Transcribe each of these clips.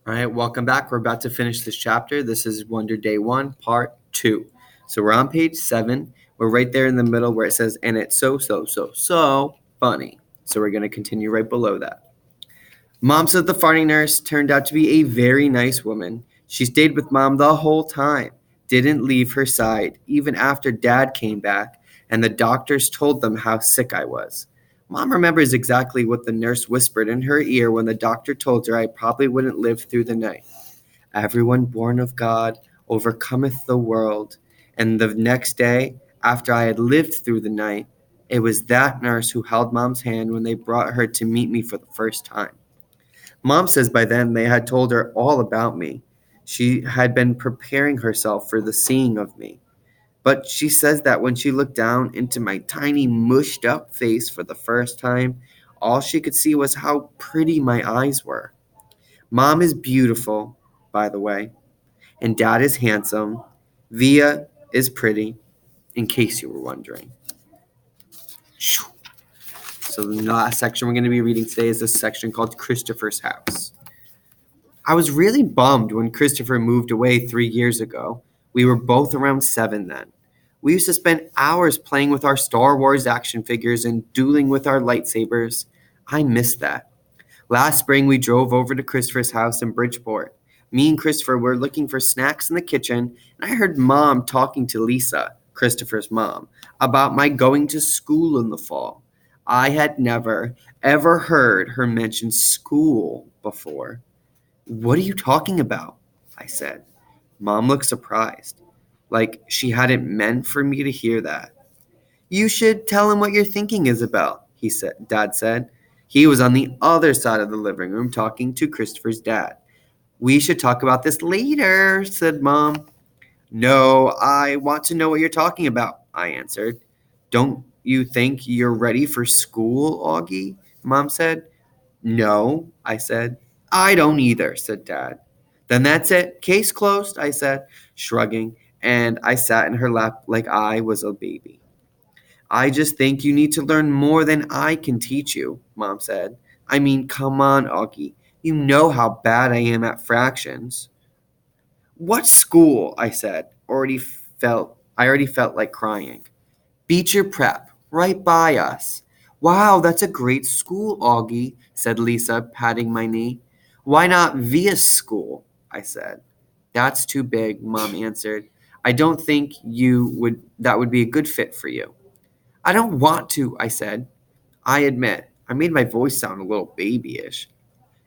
All right, welcome back. We're about to finish this chapter. This is Wonder Day 1, Part 2. So we're on page 7. We're right there in the middle where it says, and it's so funny. So we're going to continue right below that. Mom said the farting nurse turned out to be a very nice woman. She stayed with Mom the whole time, didn't leave her side, even after Dad came back, and the doctors told them how sick I was. Mom remembers exactly what the nurse whispered in her ear when the doctor told her I probably wouldn't live through the night. Everyone born of God overcometh the world. And the next day, after I had lived through the night, it was that nurse who held Mom's hand when they brought her to meet me for the first time. Mom says by then they had told her all about me. She had been preparing herself for the seeing of me. But she says that when she looked down into my tiny, mushed up face for the first time, all she could see was how pretty my eyes were. Mom is beautiful, by the way, and Dad is handsome. Via is pretty, in case you were wondering. So the last section we're going to be reading today is this section called Christopher's House. I was really bummed when Christopher moved away 3 years ago. We were both around 7 then. We used to spend hours playing with our Star Wars action figures and dueling with our lightsabers. I miss that. Last spring, we drove over to Christopher's house in Bridgeport. Me and Christopher were looking for snacks in the kitchen, and I heard Mom talking to Lisa, Christopher's mom, about my going to school in the fall. I had never, ever heard her mention school before. What are you talking about? I said. Mom looked surprised, like she hadn't meant for me to hear that. You should tell him what your thinking is about, Dad said. He was on the other side of the living room talking to Christopher's dad. We should talk about this later, said Mom. No, I want to know what you're talking about, I answered. Don't you think you're ready for school, Augie? Mom said. No, I said. I don't either, said Dad. Then that's it. Case closed, I said, shrugging, and I sat in her lap like I was a baby. I just think you need to learn more than I can teach you, Mom said. I mean, come on, Augie. You know how bad I am at fractions. What school? I said. I already felt like crying. Beecher Prep, right by us. Wow, that's a great school, Augie, said Lisa, patting my knee. Why not Via School? I said. That's too big, Mom answered. I don't think that would be a good fit for you. I don't want to, I said. I admit, I made my voice sound a little babyish.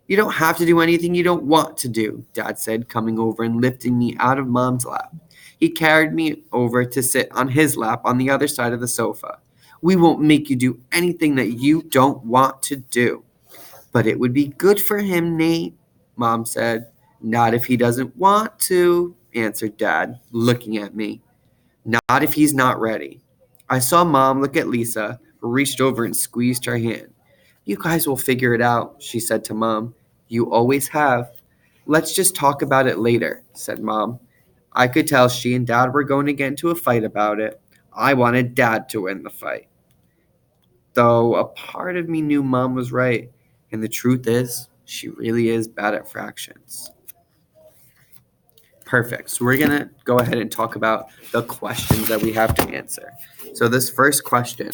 You don't have to do anything you don't want to do, Dad said, coming over and lifting me out of Mom's lap. He carried me over to sit on his lap on the other side of the sofa. We won't make you do anything that you don't want to do. But it would be good for him, Nate, Mom said. Not if he doesn't want to, answered Dad, looking at me. Not if he's not ready. I saw Mom look at Lisa, who reached over and squeezed her hand. You guys will figure it out, she said to Mom. You always have. Let's just talk about it later, said Mom. I could tell she and Dad were going to get into a fight about it. I wanted Dad to win the fight. Though a part of me knew Mom was right, and the truth is, she really is bad at fractions. Perfect. So we're going to go ahead and talk about the questions that we have to answer. So this first question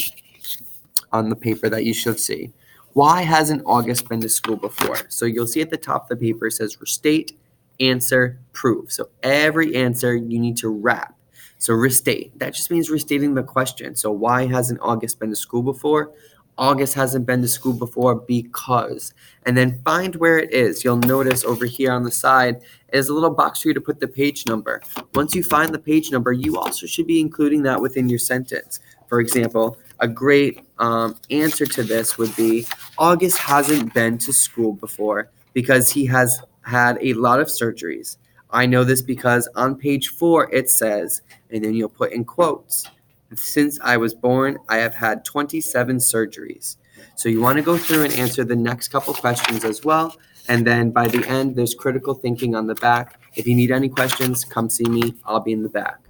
on the paper that you should see. Why hasn't August been to school before? So you'll see at the top of the paper it says restate, answer, prove. So every answer you need to wrap. So restate, that just means restating the question. So why hasn't August been to school before? August hasn't been to school before because. And then find where it is. You'll notice over here on the side is a little box for you to put the page number. Once you find the page number, you also should be including that within your sentence. For example, a great answer to this would be August hasn't been to school before because he has had a lot of surgeries. I know this because on page 4 it says, and then you'll put in quotes, since I was born, I have had 27 surgeries. So you want to go through and answer the next couple questions as well. And then by the end, there's critical thinking on the back. If you need any questions, come see me. I'll be in the back.